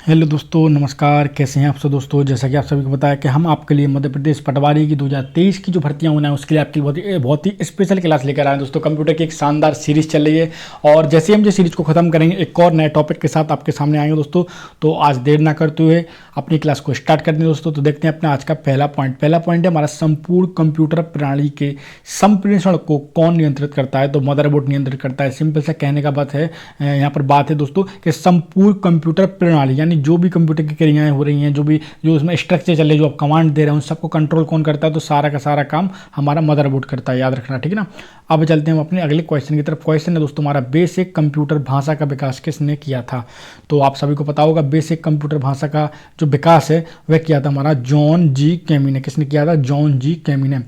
Hello दोस्तों, नमस्कार। कैसे हैं आप सब दोस्तों। जैसा कि आप सभी को पता है कि हम आपके लिए मध्य प्रदेश पटवारी की 2023 की जो भर्तियां होना है उसके लिए आपके लिए बहुत ही स्पेशल क्लास लेकर आए हैं दोस्तों। कंप्यूटर की एक शानदार सीरीज चल रही है और जैसे ही हम जो सीरीज को खत्म करेंगे एक और नए टॉपिक के साथ आपके सामने आएंगे दोस्तों। तो आज देर ना करते हुए अपनी क्लास को स्टार्ट करते हैं दोस्तों। तो देखते हैं अपना आज का पहला पॉइंट है हमारा संपूर्ण कंप्यूटर प्रणाली के संप्रेषण को कौन नियंत्रित करता है। तो मदरबोर्ड नियंत्रित करता है। सिंपल सा कहने का बात है, यहाँ पर बात है दोस्तों कि संपूर्ण कंप्यूटर प्रणाली यानी जो भी कंप्यूटर की क्रियाएं हो रही हैं, जो उसमें स्ट्रक्चर चल रहे हैं, जो आप कमांड दे रहे हैं, उन सबको कंट्रोल कौन करता है। तो सारा का सारा काम हमारा मदरबोर्ड करता है, याद रखना, ठीक है ना। अब चलते हैं हम अपने अगले क्वेश्चन की तरफ। क्वेश्चन है दोस्तों हमारा, बेसिक कंप्यूटर भाषा का विकास किसने किया था। तो आप सभी को पता होगा बेसिक कंप्यूटर भाषा का जो विकास है वह किया था हमारा जॉन जी कैमी ने। किसने किया था? जॉन जी कैमी ने।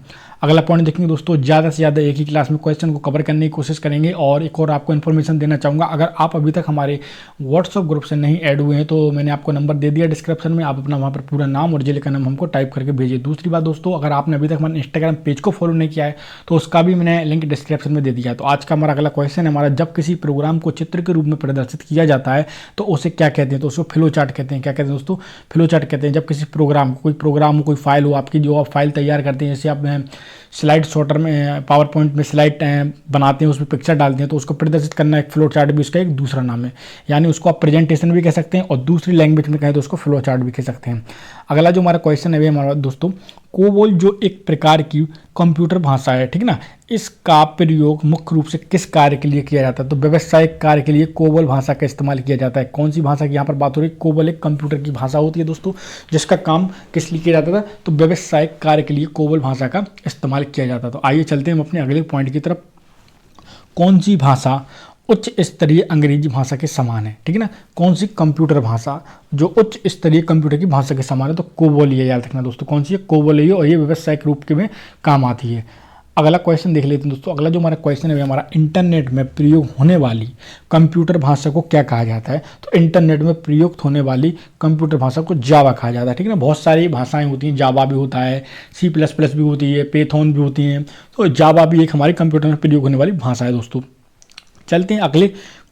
अगला पॉइंट देखेंगे दोस्तों, ज़्यादा से ज़्यादा एक ही क्लास में क्वेश्चन को कवर करने की कोशिश करेंगे। और एक और आपको इन्फॉर्मेशन देना चाहूँगा, अगर आप अभी तक हमारे व्हाट्सअप ग्रुप से नहीं ऐड हुए हैं तो मैंने आपको नंबर दे दिया डिस्क्रिप्शन में। आप अपना वहाँ पर पूरा नाम और जिले का नाम हमको टाइप करके भेजिए। दूसरी बात दोस्तों, अगर आपने अभी तक हमारे इंस्टाग्राम पेज को फॉलो नहीं किया है तो उसका भी मैंने लिंक डिस्क्रिप्शन में दे दिया है। तो आज का हमारा अगला क्वेश्चन है हमारा, जब किसी प्रोग्राम को चित्र के रूप में प्रदर्शित किया जाता है तो उसे क्या कहते हैं। तो उसको फ्लो चार्ट कहते हैं। क्या कहते हैं दोस्तों? फ्लो चार्ट कहते हैं। जब किसी प्रोग्राम को, कोई प्रोग्राम हो, कोई फाइल हो आपकी, जो आप फाइल तैयार करते हैं, जैसे आप स्लाइड शॉटर में, पावर पॉइंट में स्लाइड बनाते हैं, उसमें पिक्चर डालते हैं, तो उसको प्रदर्शित करना एक फ्लो चार्ट भी उसका एक दूसरा नाम है। यानी उसको आप प्रेजेंटेशन भी कह सकते हैं और दूसरी लैंग्वेज में कहें तो उसको फ्लो चार्ट भी कह सकते हैं। अगला जो हमारा क्वेश्चन है हमारा दोस्तों, कोबोल जो एक प्रकार की कंप्यूटर भाषा है, ठीक ना, इसका प्रयोग मुख्य रूप से किस कार्य के लिए किया जाता है। तो व्यावसायिक कार्य के लिए कोबोल भाषा का इस्तेमाल किया जाता है। कौन सी भाषा की यहाँ पर बात हो रही है? कोबोल एक कंप्यूटर की भाषा होती है दोस्तों, जिसका काम किस लिए किया जाता था? तो व्यावसायिक कार्य के लिए कोबोल भाषा का इस्तेमाल किया जाता है। तो आइए चलते हैं हम अपने अगले पॉइंट की तरफ। कौन सी भाषा उच्च स्तरीय अंग्रेजी भाषा के समान है, ठीक है ना। कौन सी कंप्यूटर भाषा जो उच्च स्तरीय कंप्यूटर की भाषा के समान है? तो कोबोल, ये याद रखना दोस्तों। कौन सी है? कोबोल है और ये व्यावसायिक रूप के में काम आती है। अगला क्वेश्चन देख लेते हैं दोस्तों। अगला जो हमारा क्वेश्चन है हमारा, इंटरनेट में प्रयोग होने वाली कंप्यूटर भाषा को क्या कहा जाता है। तो इंटरनेट में प्रयुक्त होने वाली कंप्यूटर भाषा को जावा कहा जाता है, ठीक है ना। बहुत सारी भाषाएं होती हैं, जावा भी होता है, C++ भी होती है, पेथोन भी होती हैं। तो जावा भी एक हमारी कंप्यूटर में प्रयोग होने वाली भाषा है दोस्तों। चलते हैं अगले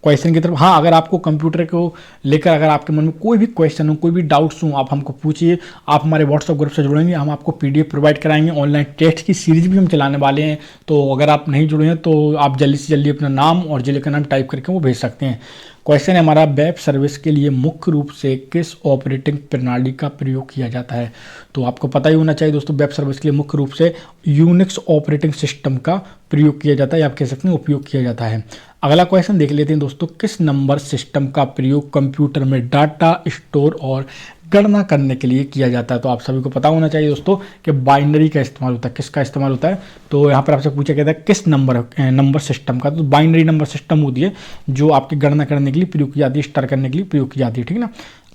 क्वेश्चन की तरफ। हाँ, अगर आपको कंप्यूटर को लेकर अगर आपके मन में कोई भी क्वेश्चन हो, कोई भी डाउट्स हो, आप हमको पूछिए। आप हमारे व्हाट्सएप ग्रुप से जुड़ेंगे, हम आपको PDF प्रोवाइड कराएंगे। ऑनलाइन टेस्ट की सीरीज भी हम चलाने वाले हैं। तो अगर आप नहीं जुड़े हैं तो आप जल्दी से जल्दी अपना नाम और जिले का नाम टाइप करके वो भेज सकते हैं। क्वेश्चन है हमारा, वेब सर्विस के लिए मुख्य रूप से किस ऑपरेटिंग प्रणाली का प्रयोग किया जाता है। तो आपको पता ही होना चाहिए दोस्तों, वेब सर्विस के लिए मुख्य रूप से यूनिक्स ऑपरेटिंग सिस्टम का प्रयोग किया जाता है, या आप कह सकते हैं उपयोग किया जाता है। अगला क्वेश्चन देख लेते हैं दोस्तों, किस नंबर सिस्टम का प्रयोग कंप्यूटर में डाटा स्टोर और गणना करने के लिए किया जाता है। तो आप सभी को पता होना चाहिए दोस्तों कि बाइनरी का इस्तेमाल होता है। किसका इस्तेमाल होता है? तो यहाँ पर आपसे पूछा गया था किस नंबर सिस्टम का। तो बाइनरी नंबर सिस्टम होती है जो आपकी गणना करने के लिए प्रयोग की जाती है, स्टोर करने के लिए प्रयोग की जाती है, ठीक है ना।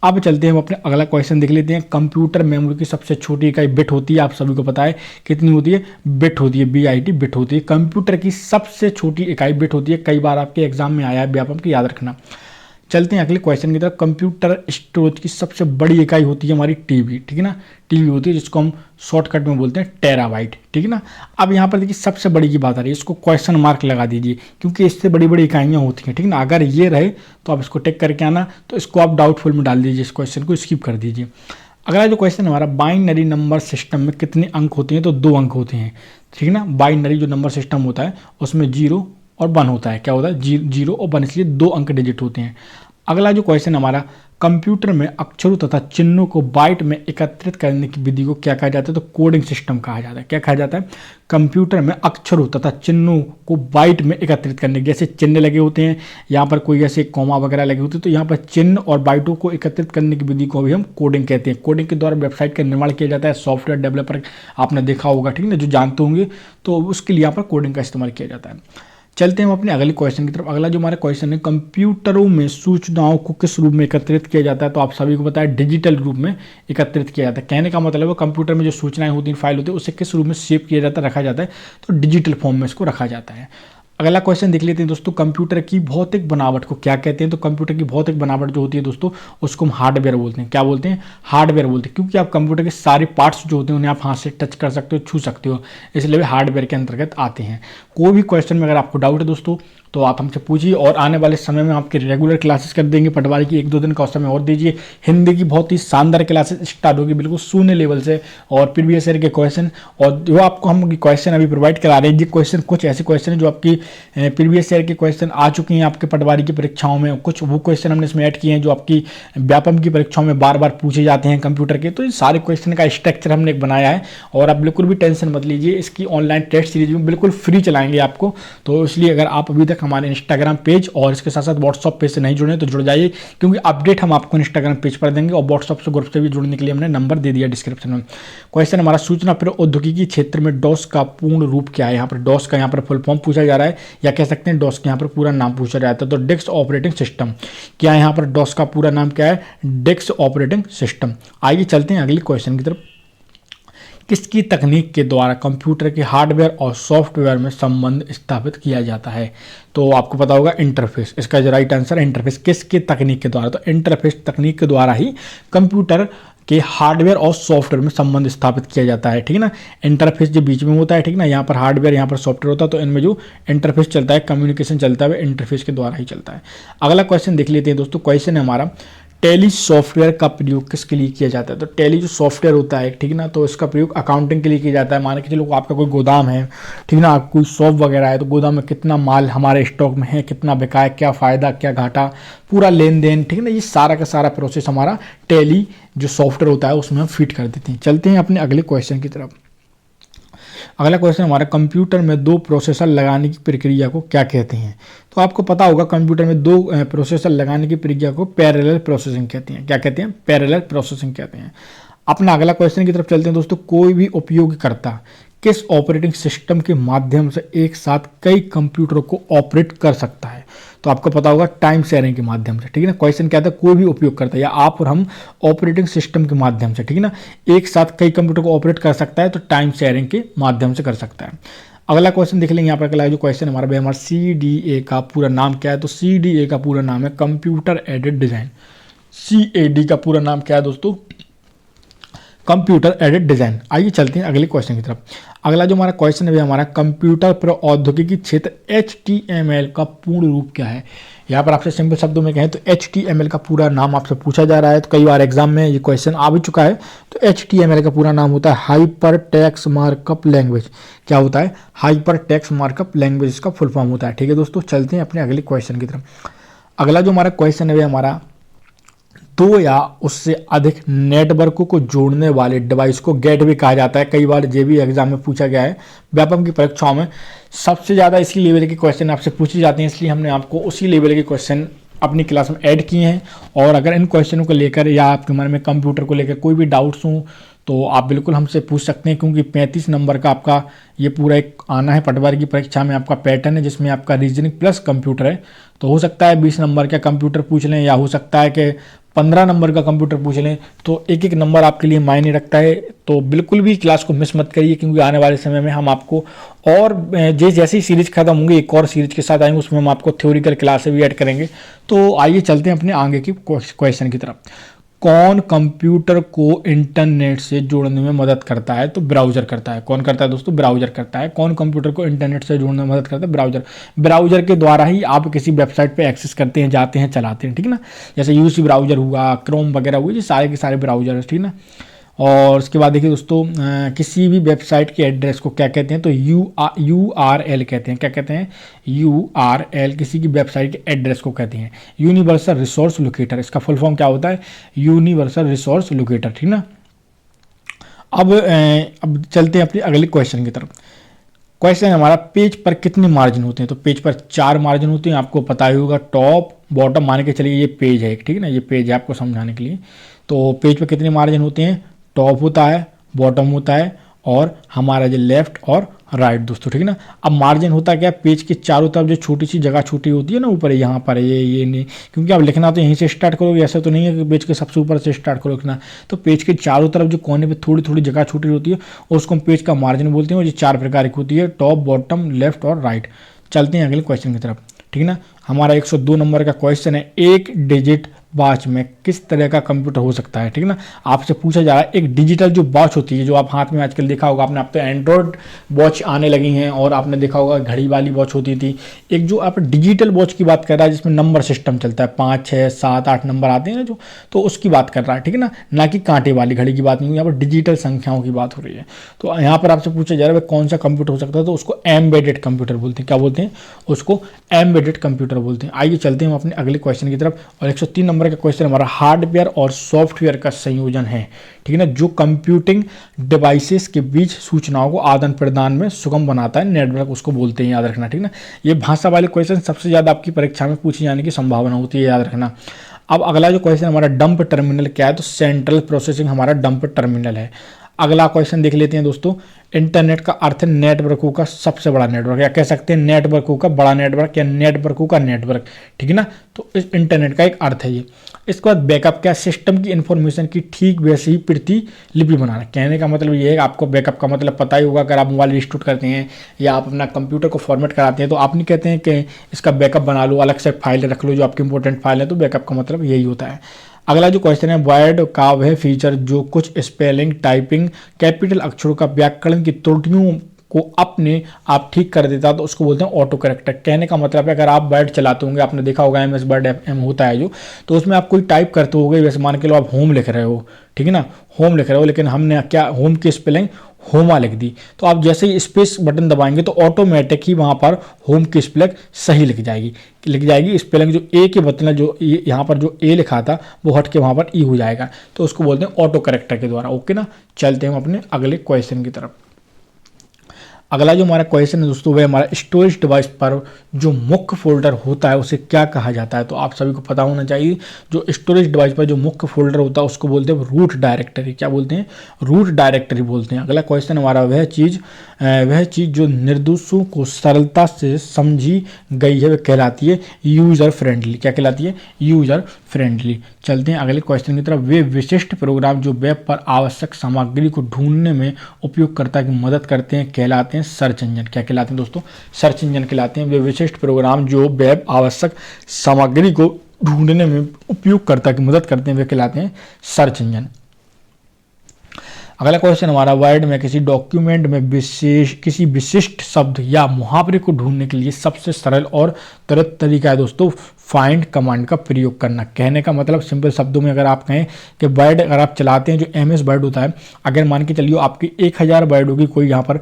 अब चलते हैं हम अपने अगला क्वेश्चन देख लेते हैं। कंप्यूटर मेमोरी की सबसे छोटी इकाई बिट होती है। आप सभी को पता है कितनी होती है? बिट होती है, BIT बिट होती है। कंप्यूटर की सबसे छोटी इकाई बिट होती है। कई बार आपके एग्जाम में आया है, व्यापक याद रखना। चलते हैं अगले क्वेश्चन की तरफ। कंप्यूटर स्टोरेज की सबसे बड़ी इकाई होती है हमारी TB, ठीक है ना। TB होती है जिसको हम शॉर्टकट में बोलते हैं टेराबाइट, ठीक है ना। अब यहाँ पर देखिए सबसे बड़ी की बात आ रही है, इसको क्वेश्चन मार्क लगा दीजिए क्योंकि इससे बड़ी बड़ी इकाइयाँ होती हैं, ठीक है ना। अगर ये रहे तो आप इसको टिक करके आना, तो इसको आप डाउटफुल में डाल दीजिए, इस क्वेश्चन को स्किप कर दीजिए। अगला जो क्वेश्चन हमारा, बाइनरी नंबर सिस्टम में कितने अंक होते हैं। तो 2 अंक होते हैं, ठीक है ना। बाइनरी जो नंबर सिस्टम होता है उसमें 0 और 1 होता है। क्या होता है? 0 और 1, इसलिए 2 अंक डिजिट होते हैं। अगला जो क्वेश्चन हमारा, कंप्यूटर में अक्षरों तथा चिन्हों को बाइट में एकत्रित करने की विधि को क्या कहा जाता है। तो कोडिंग सिस्टम कहा जाता है। क्या कहा जाता है? कंप्यूटर में अक्षरों तथा चिन्हों को बाइट में एकत्रित करने, जैसे चिन्ह लगे होते हैं यहाँ पर, कोई ऐसे कॉमा वगैरह लगे होते हैं, तो यहाँ पर चिन्ह और बाइटों को एकत्रित करने की विधि को भी हम कोडिंग कहते हैं। कोडिंग के द्वारा वेबसाइट का निर्माण किया जाता है। सॉफ्टवेयर डेवलपर आपने देखा होगा, ठीक है ना, जो जानते होंगे, तो उसके लिए यहाँ पर कोडिंग का इस्तेमाल किया जाता है। चलते हैं हम अपने अगले क्वेश्चन की तरफ। अगला जो हमारा क्वेश्चन है, कंप्यूटरों में सूचनाओं को किस रूप में एकत्रित किया जाता है। तो आप सभी को पता है डिजिटल रूप में एकत्रित किया जाता है। कहने का मतलब है कंप्यूटर में जो सूचनाएं होती हैं, फाइल होती है, उसे किस रूप में सेव किया जाता है, रखा जाता है। तो डिजिटल फॉर्म में इसको रखा जाता है। अगला क्वेश्चन देख लेते हैं दोस्तों, कंप्यूटर की भौतिक बनावट को क्या कहते हैं। तो कंप्यूटर की भौतिक बनावट जो होती है दोस्तों, उसको हम हार्डवेयर बोलते हैं। क्या बोलते हैं? हार्डवेयर बोलते हैं, क्योंकि आप कंप्यूटर के सारे पार्ट्स जो होते हैं उन्हें आप हाथ से टच कर सकते हो, छू सकते हो, इसलिए वे हार्डवेयर के अंतर्गत आते हैं। कोई भी क्वेश्चन में अगर आपको डाउट है दोस्तों तो आप हमसे पूछिए और आने वाले समय में आपके रेगुलर क्लासेस कर देंगे। पटवारी की 1-2 दिन का समय और दीजिए। हिंदी की बहुत ही शानदार क्लासेस स्टार्ट होगी बिल्कुल शून्य लेवल से, और प्रीवियस ईयर के क्वेश्चन और जो आपको हम क्वेश्चन अभी प्रोवाइड करा रहे हैं, ये क्वेश्चन कुछ ऐसे क्वेश्चन हैं जो आपकी प्रीवियस ईयर के क्वेश्चन आ चुके हैं आपके पटवारी की परीक्षाओं में, कुछ वो क्वेश्चन हमने इसमें ऐड किए हैं जो आपकी व्यापम की परीक्षाओं में बार बार पूछे जाते हैं कंप्यूटर के। तो ये सारे क्वेश्चन का स्ट्रक्चर हमने एक बनाया है, और आप बिल्कुल भी टेंशन मत लीजिए, इसकी ऑनलाइन टेस्ट सीरीज में बिल्कुल फ्री चलाएंगे आपको। तो इसलिए अगर आप अभी तक हमारे इंस्टाग्राम पेज और इसके साथ साथ व्हाट्सअप पेज से नहीं जुड़े तो जुड़ जाइए, क्योंकि अपडेट हम आपको इंस्टाग्राम पेज पर देंगे, और व्हाट्सअप से ग्रुप से भी जुड़ने के लिए हमने नंबर दे दिया डिस्क्रिप्शन में। क्वेश्चन हमारा, सूचना प्रौद्योगिकी क्षेत्र में डॉस का पूर्ण रूप क्या है। यहाँ पर डॉस का यहाँ पर फुल फॉर्म पूछा जा रहा है, या कह सकते हैं डॉस के यहाँ पर पूरा नाम पूछा जाता है। तो डेस्क ऑपरेटिंग सिस्टम क्या है, यहाँ पर डॉस का पूरा नाम क्या है, डेस्क ऑपरेटिंग सिस्टम। आइए चलते हैं अगले क्वेश्चन की तरफ। किसकी तकनीक के द्वारा कंप्यूटर के हार्डवेयर और सॉफ्टवेयर में संबंध स्थापित किया जाता है। तो आपको पता होगा इंटरफेस, इसका जो राइट आंसर है इंटरफेस। किसकी तकनीक के द्वारा, तो इंटरफेस तकनीक के द्वारा ही कंप्यूटर के हार्डवेयर और सॉफ्टवेयर में संबंध स्थापित किया जाता है, ठीक है ना। इंटरफेस जो बीच में होता है, ठीक ना, यहाँ पर हार्डवेयर यहाँ पर सॉफ्टवेयर होता है, तो इनमें जो इंटरफेस चलता है, कम्युनिकेशन चलता है, इंटरफेस के द्वारा ही चलता है। अगला क्वेश्चन देख लेते हैं दोस्तों। क्वेश्चन है हमारा, टैली सॉफ्टवेयर का प्रयोग किसके लिए किया जाता है। तो टैली जो सॉफ्टवेयर होता है, ठीक ना, तो इसका प्रयोग अकाउंटिंग के लिए किया जाता है। मान के चलो आपका कोई गोदाम है, ठीक ना, कोई शॉप वगैरह है, तो गोदाम में कितना माल हमारे स्टॉक में है, कितना बिका है, क्या फ़ायदा क्या घाटा, पूरा लेन देन, ठीक है ना, ये सारा का सारा प्रोसेस हमारा टैली जो सॉफ्टवेयर होता है उसमें हम फिट कर देते हैं। चलते हैं अपने अगले क्वेश्चन की तरफ। अगला क्वेश्चन हमारा, कंप्यूटर में 2 प्रोसेसर लगाने की प्रक्रिया को क्या कहते हैं। तो आपको पता होगा कंप्यूटर में 2 प्रोसेसर लगाने की प्रक्रिया को पैरेलल प्रोसेसिंग कहते हैं। क्या कहते हैं, पैरेलल प्रोसेसिंग कहते हैं। अपना अगला क्वेश्चन की तरफ चलते हैं दोस्तों। कोई भी उपयोगकर्ता किस ऑपरेटिंग सिस्टम के माध्यम से एक साथ कई कंप्यूटरों को ऑपरेट कर सकता है। तो आपको पता होगा टाइम शेयरिंग के माध्यम से, ठीक है ना। क्वेश्चन क्या था, कोई भी उपयोगकर्ता या आप और हम ऑपरेटिंग सिस्टम के माध्यम से, ठीक है ना, एक साथ कई कंप्यूटर को ऑपरेट कर सकता है, तो टाइम शेयरिंग के माध्यम से कर सकता है। अगला क्वेश्चन देख लेंगे। यहाँ पर अगला जो क्वेश्चन हमारा CDA का पूरा नाम क्या है। तो CDA का पूरा नाम है कंप्यूटर एडेड डिजाइन। CAD का पूरा नाम क्या है दोस्तों, कंप्यूटर एडेड डिजाइन। आइए चलते हैं अगले क्वेश्चन की तरफ। अगला जो हमारा क्वेश्चन है हमारा, कंप्यूटर प्रौद्योगिकी क्षेत्र HTML का पूर्ण रूप क्या है। यहाँ पर आपसे सिंपल शब्दों में कहें तो HTML का पूरा नाम आपसे पूछा जा रहा है, तो कई बार एग्जाम में ये क्वेश्चन आ भी चुका है। तो HTML का पूरा नाम होता है हाइपर टेक्स्ट मार्कअप लैंग्वेज। क्या होता है, हाइपर टेक्स्ट मार्कअप लैंग्वेज इसका फुल फॉर्म होता है, ठीक है दोस्तों। चलते हैं अपने अगले क्वेश्चन की तरफ। अगला जो हमारा क्वेश्चन है हमारा, 2 या उससे अधिक नेटवर्कों को जोड़ने वाले डिवाइस को गेटवे कहा जाता है। कई बार ये भी एग्जाम में पूछा गया है, व्यापम की परीक्षाओं में सबसे ज़्यादा इसी लेवल के क्वेश्चन आपसे पूछे जाते हैं, इसलिए हमने आपको उसी लेवल के क्वेश्चन अपनी क्लास में ऐड किए हैं। और अगर इन क्वेश्चनों को लेकर या आपके मन में कंप्यूटर को लेकर कोई भी डाउट्स हों तो आप बिल्कुल हमसे पूछ सकते हैं, क्योंकि 35 नंबर का आपका ये पूरा एक आना है पटवारी की परीक्षा में। आपका पैटर्न है जिसमें आपका रीजनिंग प्लस कंप्यूटर है, तो हो सकता है 20 नंबर का कंप्यूटर पूछ लें, या हो सकता है कि 15 नंबर का कंप्यूटर पूछ लें। तो एक एक नंबर आपके लिए मायने रखता है, तो बिल्कुल भी क्लास को मिस मत करिए, क्योंकि आने वाले समय में हम आपको और जैसे ही सीरीज खत्म होंगे एक और सीरीज के साथ आएंगे, उसमें हम आपको थ्योरिकल क्लासेस भी ऐड करेंगे। तो आइए चलते हैं अपने आगे की क्वेश्चन की तरफ। कौन कंप्यूटर को इंटरनेट से जोड़ने में मदद करता है। तो ब्राउजर करता है। कौन करता है दोस्तों, ब्राउजर करता है। कौन कंप्यूटर को इंटरनेट से जोड़ने में मदद करता है, ब्राउजर। ब्राउजर के द्वारा ही आप किसी वेबसाइट पे एक्सेस करते हैं, जाते हैं, चलाते हैं, ठीक ना। जैसे यूसी ब्राउजर हुआ, क्रोम वगैरह हुए, ये सारे के सारे ब्राउजर है, ठीक ना। और उसके बाद देखिए दोस्तों, किसी भी वेबसाइट के एड्रेस को क्या कहते हैं, तो URL कहते हैं। क्या कहते हैं, URL किसी की वेबसाइट के एड्रेस को कहते हैं। यूनिवर्सल रिसोर्स लोकेटर, इसका फुल फॉर्म क्या होता है, यूनिवर्सल रिसोर्स लोकेटर, ठीक ना। अब चलते हैं अपने अगले क्वेश्चन की तरफ। क्वेश्चन हमारा, पेज पर कितने मार्जिन होते हैं। तो पेज पर 4 मार्जिन होते हैं, आपको पता ही होगा। टॉप बॉटम, मान के चलिए ये पेज है, ठीक है ना, ये पेज है आपको समझाने के लिए। तो पेज पर कितने मार्जिन होते हैं, टॉप होता है, बॉटम होता है, और हमारा जो लेफ्ट और राइट दोस्तों, ठीक है ना। अब मार्जिन होता क्या, पेज के चारों तरफ जो छोटी सी जगह छूटी होती है ना, ऊपर यहाँ पर ये नहीं, क्योंकि आप लिखना तो यहीं से स्टार्ट करोगे, ऐसा तो नहीं है कि पेज के सबसे ऊपर से स्टार्ट करो लिखना। तो पेज के चारों तरफ जो कोने पे थोड़ी थोड़ी जगह छूटी होती है उसको हम पेज का मार्जिन बोलते हैं। और ये 4 प्रकार की होती है, टॉप, बॉटम, लेफ्ट और राइट। चलते हैं अगले क्वेश्चन की तरफ, ठीक है ना। हमारा 102 नंबर का क्वेश्चन है, एक डिजिट वॉच में किस तरह का कंप्यूटर हो सकता है, ठीक है ना। आपसे पूछा जा रहा है एक डिजिटल जो वॉच होती है, जो आप हाथ में आजकल देखा होगा आपने, आप तो एंड्रॉयड वॉच आने लगी हैं, और आपने देखा होगा घड़ी वाली वॉच होती थी। एक जो आप डिजिटल वॉच की बात कर रहा है जिसमें नंबर सिस्टम चलता है, 5 6 7 8 नंबर आते हैं ना जो, तो उसकी बात कर रहा है, ठीक है ना कि कांटे वाली घड़ी की बात नहीं, यहाँ पर डिजिटल संख्याओं की बात हो रही है। तो यहाँ पर आपसे पूछा जा रहा है कौन सा कंप्यूटर हो सकता है, तो उसको एम्बेडेड कंप्यूटर बोलते हैं। क्या बोलते हैं उसको? एम्बेडेड कंप्यूटर बोलते हैं। आइए चलते हैं हम अपने अगले क्वेश्चन की तरफ। और 103 नंबर का क्वेश्चन हमारा हार्डवेयर और सॉफ्टवेयर का संयोजन है, ठीक है ना, जो कंप्यूटिंग डिवाइसेस के बीच सूचनाओं को आदान प्रदान में सुगम बनाता है, नेटवर्क उसको बोलते हैं, याद रखना, ठीक ना। ये भाषा वाले क्वेश्चन सबसे ज़्यादा आपकी परीक्षा में पूछे जाने की संभावना होती है, याद रखना। अब अगला जो क्वेश्चन हमारा डंप टर्मिनल क्या है, तो सेंट्रल प्रोसेसिंग हमारा डंप टर्मिनल है। अगला क्वेश्चन देख लेते हैं दोस्तों। इंटरनेट का अर्थ नेटवर्कों का सबसे बड़ा नेटवर्क, या कह सकते हैं नेटवर्कों का बड़ा नेटवर्क, या नेटवर्कों का नेटवर्क, ठीक है ना। तो इस इंटरनेट का एक अर्थ है ये। इसके बाद बैकअप क्या? सिस्टम की इंफॉर्मेशन की ठीक वैसे ही प्रतिलिपि बनाना। कहने का मतलब ये है, आपको बैकअप का मतलब पता ही होगा। अगर आप मोबाइल रिस्टोर करते हैं या आप अपना कंप्यूटर को फॉर्मेट कराते हैं, तो आप नहीं कहते हैं कि इसका बैकअप बना लो, अलग से फाइल रख लो जो आपकी इंपॉर्टेंट फाइल है, तो बैकअप का मतलब यही होता है। अगला जो क्वेश्चन है, वर्ड का वह फीचर जो कुछ स्पेलिंग, टाइपिंग, कैपिटल अक्षरों का व्याकरण की त्रुटियों को अपने आप ठीक कर देता, तो उसको बोलते हैं ऑटो करेक्टर। कहने का मतलब है, अगर आप वर्ड चलाते होंगे, आपने देखा होगा MS वर्ड FM होता है जो, तो उसमें आप कोई टाइप करते होगे, वैसे मान के लो आप होम लिख रहे हो, ठीक है ना, होम लिख रहे हो, लेकिन हमने क्या होम की स्पेलिंग होमा लिख दी, तो आप जैसे ही स्पेस बटन दबाएंगे तो ऑटोमेटिक ही वहां पर होम की स्पेलिंग सही लिख जाएगी। स्पेलिंग जो ए के बदले जो यहाँ पर जो ए लिखा था वो हट के वहां पर ई हो जाएगा, तो उसको बोलते हैं ऑटो करेक्टर के द्वारा। ओके ना, चलते हैं हम अपने अगले क्वेश्चन की तरफ। अगला जो हमारा क्वेश्चन है दोस्तों, वह हमारा स्टोरेज डिवाइस पर जो मुख्य फोल्डर होता है उसे क्या कहा जाता है। तो आप सभी को पता होना चाहिए, जो स्टोरेज डिवाइस पर जो मुख्य फोल्डर होता है उसको बोलते हैं रूट डायरेक्टरी। क्या बोलते हैं? रूट डायरेक्टरी बोलते हैं। अगला क्वेश्चन हमारा वह चीज़ जो निर्देशों को सरलता से समझी गई है वह कहलाती है यूज़र फ्रेंडली। क्या कहलाती है? User friendly. चलते हैं अगले क्वेश्चन की तरफ। वे विशिष्ट प्रोग्राम जो वेब पर आवश्यक सामग्री को ढूंढने में उपयोगकर्ता की मदद करते हैं कहलाते हैं सर्च इंजन। क्या कहलाते हैं दोस्तों? सर्च इंजन कहलाते हैं। वे विशिष्ट प्रोग्राम जो वेब आवश्यक सामग्री को ढूंढने में उपयोगकर्ता की मदद करते हैं वे कहलाते हैं सर्च इंजन। अगला क्वेश्चन हमारा, वर्ड में किसी डॉक्यूमेंट में किसी विशिष्ट शब्द या मुहावरे को ढूंढने के लिए सबसे सरल और त्वरित तरीका है दोस्तों फाइंड कमांड का प्रयोग करना। कहने का मतलब सिंपल शब्दों में अगर आप कहें कि वर्ड अगर आप चलाते हैं, जो MS वर्ड होता है, अगर मान के चलिए आपकी 1000 वर्ड होगी कोई यहाँ पर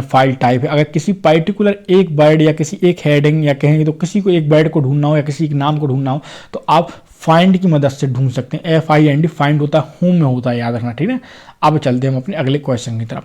फाइल टाइप है, अगर किसी पर्टिकुलर एक वर्ड या किसी एक हेडिंग या कहेंगे तो किसी को एक वर्ड को ढूंढना हो या किसी एक नाम को ढूंढना हो, तो आप फाइंड की मदद से ढूंढ सकते हैं। FIND फाइंड होता है, होम में होता है, याद रखना, ठीक है। अब चलते हैं हम अपने अगले क्वेश्चन की तरफ।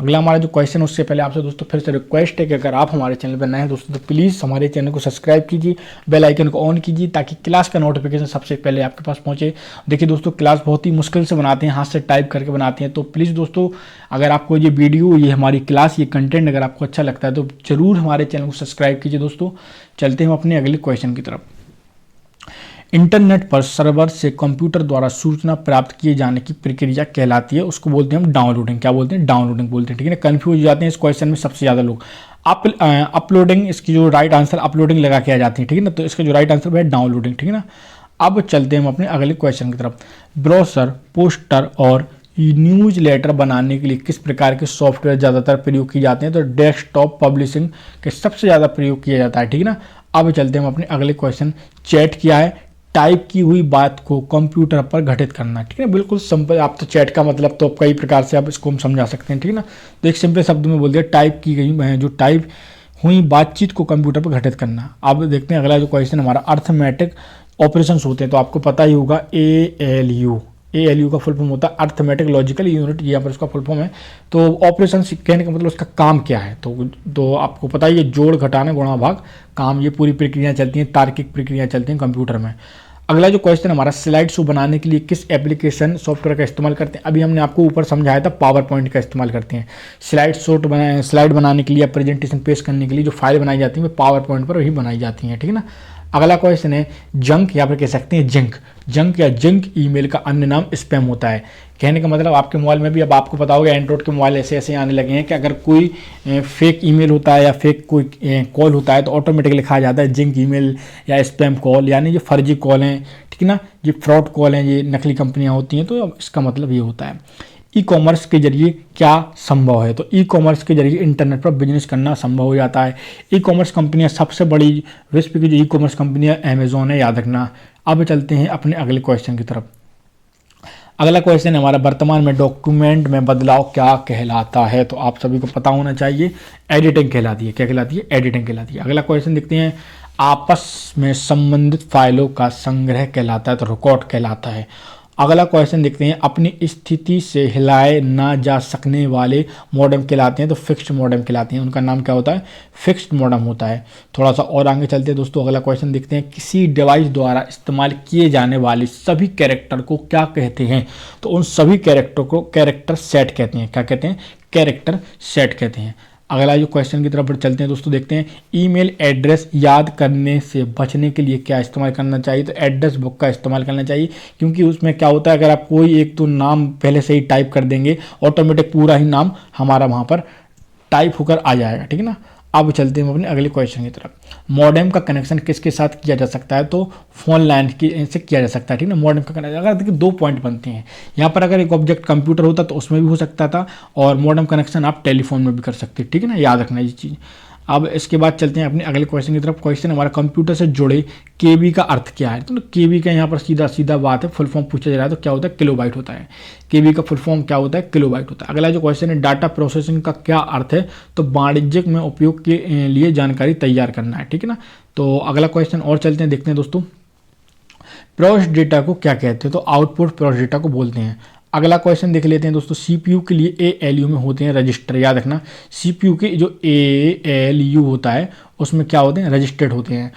अगला हमारा जो क्वेश्चन है उससे पहले आपसे दोस्तों फिर से रिक्वेस्ट है कि अगर आप हमारे चैनल पर नए हैं दोस्तों तो प्लीज़ हमारे चैनल को सब्सक्राइब कीजिए, बेल आइकन को ऑन कीजिए ताकि क्लास का नोटिफिकेशन सबसे पहले आपके पास पहुंचे। देखिए दोस्तों, क्लास बहुत ही मुश्किल से बनाते हैं, हाथ से टाइप करके बनाते हैं, तो प्लीज़ दोस्तों अगर आपको ये वीडियो, ये हमारी क्लास, ये कंटेंट अगर आपको अच्छा लगता है तो ज़रूर हमारे चैनल को सब्सक्राइब कीजिए। दोस्तों चलते हैं हम अपने अगले क्वेश्चन की तरफ। इंटरनेट पर सर्वर से कंप्यूटर द्वारा सूचना प्राप्त किए जाने की प्रक्रिया कहलाती है, उसको बोलते हैं हम डाउनलोडिंग। क्या बोलते हैं? डाउनलोडिंग बोलते हैं, ठीक है ना। कंफ्यूज हो जाते हैं इस क्वेश्चन में सबसे ज़्यादा लोग। अपलोडिंग, इसकी जो राइट आंसर अपलोडिंग लगा के आ जाती है, ठीक है ना, तो इसका जो राइट आंसर है डाउनलोडिंग, ठीक है ना। अब चलते हैं हम अपने अगले क्वेश्चन की तरफ। ब्राउज़र, पोस्टर और न्यूज लेटर बनाने के लिए किस प्रकार के सॉफ्टवेयर ज़्यादातर प्रयोग किए जाते हैं? तो डेस्कटॉप पब्लिशिंग के सबसे ज़्यादा प्रयोग किया जाता है, ठीक है ना। अब चलते हैं हम अपने अगले क्वेश्चन। चैट क्या है? टाइप की हुई बात को कंप्यूटर पर घटित करना, ठीक है। बिल्कुल सिंपल। आप तो चैट का मतलब तो कई प्रकार से आप इसको हम समझा सकते हैं, ठीक है ना। तो एक सिंपल शब्द में बोल दिया, टाइप की गई जो टाइप हुई बातचीत को कंप्यूटर पर घटित करना। अब देखते हैं अगला जो क्वेश्चन हमारा, अर्थमेटिक ऑपरेशंस होते हैं, तो आपको पता ही होगा ALU का फुल फॉर्म होता है अर्थमेटिक लॉजिकल यूनिट, यहाँ पर उसका फुल फॉर्म है। तो ऑपरेशन कहने का मतलब उसका काम क्या है, तो आपको पता ही है, जोड़, घटाना, गुणा, भाग, काम, ये पूरी प्रक्रियाएं चलती हैं, तार्किक प्रक्रियाएं चलती हैं कंप्यूटर में। अगला जो क्वेश्चन हमारा, स्लाइड शो बनाने के लिए किस एप्लीकेशन सॉफ्टवेयर का इस्तेमाल करते हैं? अभी हमने आपको ऊपर समझाया था, पावर पॉइंट का इस्तेमाल करते हैं। स्लाइड बनाने के लिए या प्रेजेंटेशन पेश करने के लिए जो फाइल बनाई जाती है वो पावर पॉइंट पर ही बनाई जाती हैं, ठीक है ना। अगला क्वेश्चन है, जंक या फिर कह सकते हैं जंक या जंक ईमेल का अन्य नाम स्पैम होता है। कहने का मतलब आपके मोबाइल में भी अब आपको पता होगा एंड्रॉइड के मोबाइल ऐसे ऐसे आने लगे हैं कि अगर कोई फेक ईमेल होता है या फेक कोई कॉल होता है तो ऑटोमेटिकली लिखा जाता है जिंक ईमेल या स्पैम कॉल, यानी जो फर्जी कॉल हैं, ठीक है ना, ये फ्रॉड कॉल हैं, ये नकली कंपनियां होती हैं। तो इसका मतलब ये होता है ई कॉमर्स के जरिए क्या संभव है, तो ई कॉमर्स के जरिए इंटरनेट पर बिजनेस करना संभव हो जाता है। ई कॉमर्स कंपनियां सबसे बड़ी विश्व की जो ई कॉमर्स कंपनियां अमेजोन है, याद रखना। अब चलते हैं अपने अगले क्वेश्चन की तरफ। अगला क्वेश्चन हमारा, वर्तमान में डॉक्यूमेंट में बदलाव क्या कहलाता है, तो आप सभी को पता होना चाहिए, एडिटिंग कहलाती है। क्या कहलाती है? एडिटिंग कहलाती है। अगला क्वेश्चन देखते हैं, आपस में संबंधित फाइलों का संग्रह कहलाता है, तो रिकॉर्ड कहलाता है। अगला क्वेश्चन देखते हैं, अपनी स्थिति से हिलाए ना जा सकने वाले मॉडेम कहलाते हैं, तो फिक्स्ड मॉडेम कहलाते हैं। उनका नाम क्या होता है? फिक्स्ड मॉडेम होता है। थोड़ा सा और आगे चलते हैं दोस्तों। अगला क्वेश्चन देखते हैं, किसी डिवाइस द्वारा इस्तेमाल किए जाने वाले सभी कैरेक्टर को क्या कहते हैं, तो उन सभी कैरेक्टर को कैरेक्टर सेट कहते हैं। क्या कहते हैं? कैरेक्टर सेट कहते हैं। अगला जो क्वेश्चन की तरफ चलते हैं दोस्तों, देखते हैं, ईमेल एड्रेस याद करने से बचने के लिए क्या इस्तेमाल करना चाहिए, तो एड्रेस बुक का इस्तेमाल करना चाहिए, क्योंकि उसमें क्या होता है, अगर आप कोई एक तो नाम पहले से ही टाइप कर देंगे, ऑटोमेटिक पूरा ही नाम हमारा वहाँ पर टाइप होकर आ जाएगा, ठीक है ना। अब चलते हैं अपने अगले क्वेश्चन की तरफ। मॉडेम का कनेक्शन किसके साथ किया जा सकता है, तो फोन लाइन की से किया जा सकता है, ठीक है ना। मॉडेम का कनेक्शन, अगर देखिए 2 पॉइंट बनते हैं यहाँ पर, अगर एक ऑब्जेक्ट कंप्यूटर होता तो उसमें भी हो सकता था, और मॉडेम कनेक्शन आप टेलीफोन में भी कर सकते हैं, ठीक है ना, याद रखना ये चीज़। अब इसके बाद चलते हैं अपने अगले क्वेश्चन की तरफ। क्वेश्चन हमारा, कंप्यूटर से जुड़े केबी का अर्थ क्या है, तो केबी का यहाँ पर सीधा सीधा बात है, फुल फॉर्म पूछा जा रहा है, तो क्या होता है? किलोबाइट होता है। केबी का फुल फॉर्म क्या होता है? किलोबाइट होता है। अगला जो क्वेश्चन है, डाटा प्रोसेसिंग का क्या अर्थ है, तो वाणिज्यिक में उपयोग के लिए जानकारी तैयार करना है, ठीक है ना। तो अगला क्वेश्चन और चलते हैं, देखते हैं दोस्तों, प्रोसेस डेटा को क्या कहते हैं, तो आउटपुट प्रोसेस डेटा को बोलते हैं। अगला क्वेश्चन देख लेते हैं दोस्तों, सीपीयू के लिए एएलयू में होते हैं रजिस्टर, याद रखना। सीपीयू के जो एएलयू होता है उसमें क्या होते हैं? रजिस्टर्ड होते हैं।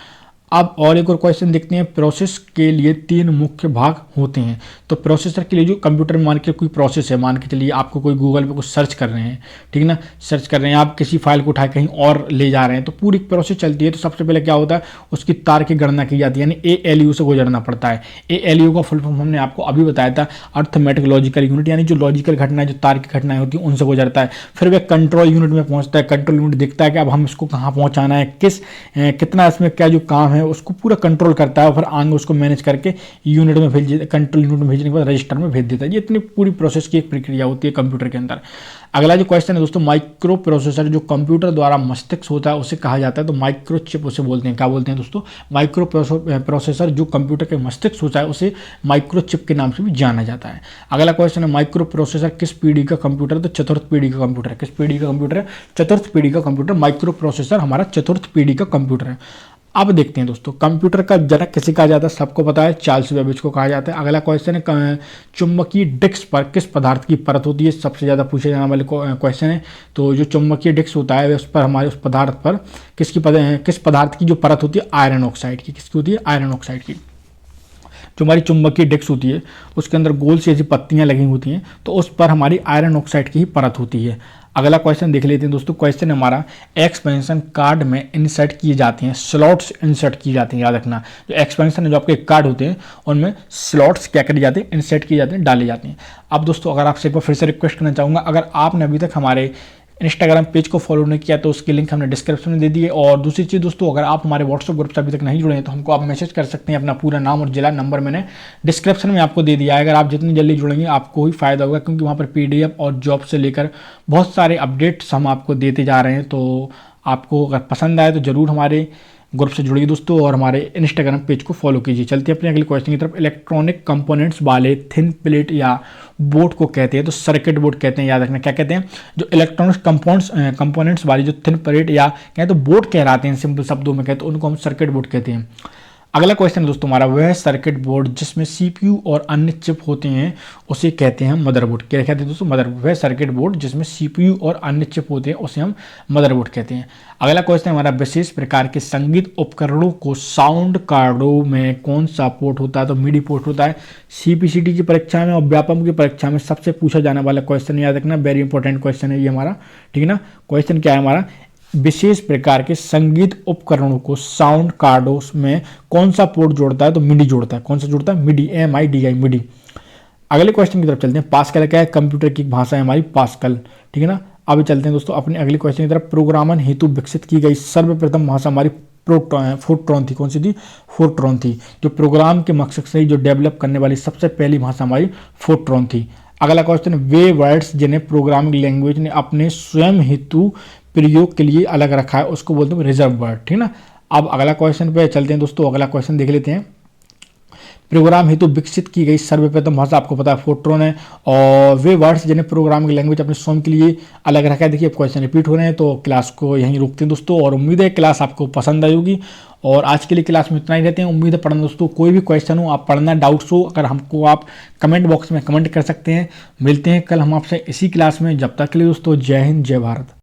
अब और एक और क्वेश्चन देखते हैं, प्रोसेस के लिए 3 मुख्य भाग होते हैं, तो प्रोसेसर के लिए जो कंप्यूटर में मान के कोई प्रोसेस है, मान के चलिए आपको कोई गूगल पे कुछ सर्च कर रहे हैं, ठीक है ना, सर्च कर रहे हैं, आप किसी फाइल को उठा कहीं और ले जा रहे हैं, तो पूरी प्रोसेस चलती है। तो सबसे पहले क्या होता है, उसकी तार की गणना की जाती है, यानी एएलयू से गुजरना पड़ता है। एएलयू का फुल फॉर्म हमने आपको अभी बताया था, अर्थमेटिक लॉजिकल यूनिट, यानी जो लॉजिकल घटनाएं, जो तार की घटनाएं होती हैं उनसे गुजरता है। फिर वह कंट्रोल यूनिट में पहुंचता है। कंट्रोल यूनिट देखता है कि अब हम इसको कहाँ पहुँचाना है, कितना इसमें क्या जो काम है उसको पूरा कंट्रोल करता है, और फिर आगे उसको मैनेज करके यूनिट में भेज देता, कंट्रोल यूनिट में भेजने के बाद रजिस्टर में भेज देता है। ये इतनी पूरी प्रोसेस की एक प्रक्रिया होती है कंप्यूटर के अंदर। अगला जो क्वेश्चन है दोस्तों, माइक्रो प्रोसेसर जो कंप्यूटर द्वारा मस्तिष्क होता है उसे कहा जाता है, तो माइक्रो चिप उसे बोलते हैं। क्या बोलते हैं दोस्तों? माइक्रो प्रोसेसर जो कंप्यूटर के मस्तिष्क होता है उसे माइक्रो चिप के नाम से भी जाना जाता है। अगला क्वेश्चन है, माइक्रो प्रोसेसर किस पीढ़ी का कंप्यूटर, तो चतुर्थ पीढ़ी का कंप्यूटर है। किस पीढ़ी का कंप्यूटर है? चतुर्थ पीढ़ी का कंप्यूटर। माइक्रो प्रोसेसर हमारा चतुर्थ पीढ़ी का कंप्यूटर है। अब देखते हैं दोस्तों, कंप्यूटर का जनक किसे कहा जाता है, सबको पता है, चार्ल्स बेबेज को कहा जाता है। अगला क्वेश्चन है, चुंबकीय डिस्क पर किस पदार्थ की परत होती है, सबसे ज़्यादा पूछे जाने वाले क्वेश्चन है। तो जो चुंबकीय डिस्क होता है उस पर हमारे उस पदार्थ पर किस पदार्थ की जो परत होती है, आयरन ऑक्साइड की। किसकी होती है? आयरन ऑक्साइड की। जो हमारी चुंबकीय डिस्क होती है उसके अंदर गोल सी ऐसी पत्तियां लगी होती हैं, तो उस पर हमारी आयरन ऑक्साइड की ही परत होती है। अगला क्वेश्चन देख लेते हैं दोस्तों। क्वेश्चन हमारा, एक्सपेंशन कार्ड में इंसर्ट किए जाते हैं, स्लॉट्स इंसर्ट किए जाते हैं, याद रखना। जो एक्सपेंशन जो आपके कार्ड होते हैं उनमें स्लॉट्स क्या करे जाते हैं, इंसर्ट किए जाते हैं, डाले जाते हैं। अब दोस्तों अगर आपसे एक बार फिर से रिक्वेस्ट करना चाहूँगा, अगर आपने अभी तक हमारे इंस्टाग्राम पेज को फॉलो नहीं किया तो उसकी लिंक हमने डिस्क्रिप्शन में दे दी है। और दूसरी चीज़ दोस्तों, अगर आप हमारे व्हाट्सएप ग्रुप से अभी तक नहीं जुड़े हैं तो हमको आप मैसेज कर सकते हैं, अपना पूरा नाम और जिला, नंबर मैंने डिस्क्रिप्शन में आपको दे दिया है। अगर आप जितनी जल्दी जुड़ेंगे आपको ही फायदा होगा, क्योंकि वहाँ पर पीडीएफ और जॉब से लेकर बहुत सारे अपडेट्स हम आपको देते जा रहे हैं। तो आपको अगर पसंद आए तो ज़रूर हमारे ग्रुप से जुड़िए दोस्तों, और हमारे इंस्टाग्राम पेज को फॉलो कीजिए। चलते हैं अपने अगले क्वेश्चन की तरफ। इलेक्ट्रॉनिक कंपोनेंट्स वाले थिन प्लेट या बोर्ड को कहते हैं, तो सर्किट बोर्ड कहते हैं, याद रखना। क्या कहते हैं? जो इलेक्ट्रॉनिक कंपोनेंट्स वाली जो थिन प्लेट या कहें तो बोर्ड कहलाते हैं, सिंपल शब्दों में कहते हैं, उनको हम सर्किट बोर्ड कहते हैं। अगला क्वेश्चन दोस्तों हमारा, वह सर्किट बोर्ड जिसमें सीपीयू और अन्य चिप होते हैं उसे कहते हैं मदरबोर्ड। क्या कहते हैं दोस्तों? मदरबोर्ड। वह सर्किट बोर्ड जिसमें सीपीयू और अन्य चिप होते हैं उसे हम मदरबोर्ड कहते हैं। अगला क्वेश्चन हमारा, विशेष प्रकार के संगीत उपकरणों को साउंड कार्डों में कौन सा पोर्ट होता है, तो मिडी पोर्ट होता है। सीपीसीटी की परीक्षा में और व्यापम की परीक्षा में सबसे पूछा जाने वाला क्वेश्चन, याद रखना, वेरी इंपॉर्टेंट क्वेश्चन है ये हमारा, ठीक है ना। क्वेश्चन क्या है हमारा, विशेष प्रकार के संगीत उपकरणों को साउंड कार्डों में कौन सा पोर्ट जोड़ता है, तो मिडी जोड़ता है। कौन सा जोड़ता है? मिडी, MIDI, मिडी। अगले क्वेश्चन की तरफ चलते हैं। पास्कल क्या है? कंप्यूटर की भाषा है हमारी पास्कल, ठीक है ना। अब चलते हैं दोस्तों अपने अगले क्वेश्चन की तरफ। प्रोग्रामन हेतु विकसित की गई सर्वप्रथम भाषा हमारी फोर्ट्रॉन थी। कौन सी थी? फोर्ट्रॉन थी। जो प्रोग्राम के मकसद से जो डेवलप करने वाली सबसे पहली भाषा हमारी फोर्ट्रॉन थी। अगला क्वेश्चन, वे वर्ड्स जिन्हें प्रोग्रामिंग लैंग्वेज ने अपने स्वयं हेतु प्रयोग के लिए अलग रखा है उसको बोलते हैं रिजर्व वर्ड, ठीक ना। अब अगला क्वेश्चन पे चलते हैं दोस्तों। अगला क्वेश्चन देख लेते हैं। प्रोग्राम हेतु विकसित की गई सर्वप्रथम भाषा आपको पता है फोर्ट्रॉन है, और वे वर्ड्स जिन्हें प्रोग्रामिंग लैंग्वेज अपने स्वयं के लिए अलग रखा है। देखिए अब क्वेश्चन रिपीट हो रहे हैं तो क्लास को यहीं रोकते हैं दोस्तों, और उम्मीद है क्लास आपको पसंद आई होगी। और आज के लिए क्लास में इतना ही रहते हैं। उम्मीद है पढ़ना दोस्तों, कोई भी क्वेश्चन हो आप पढ़ना, डाउट्स हो अगर हमको आप कमेंट बॉक्स में कमेंट कर सकते हैं। मिलते हैं कल हम आपसे इसी क्लास में, जब तक के लिए दोस्तों जय हिंद जय भारत।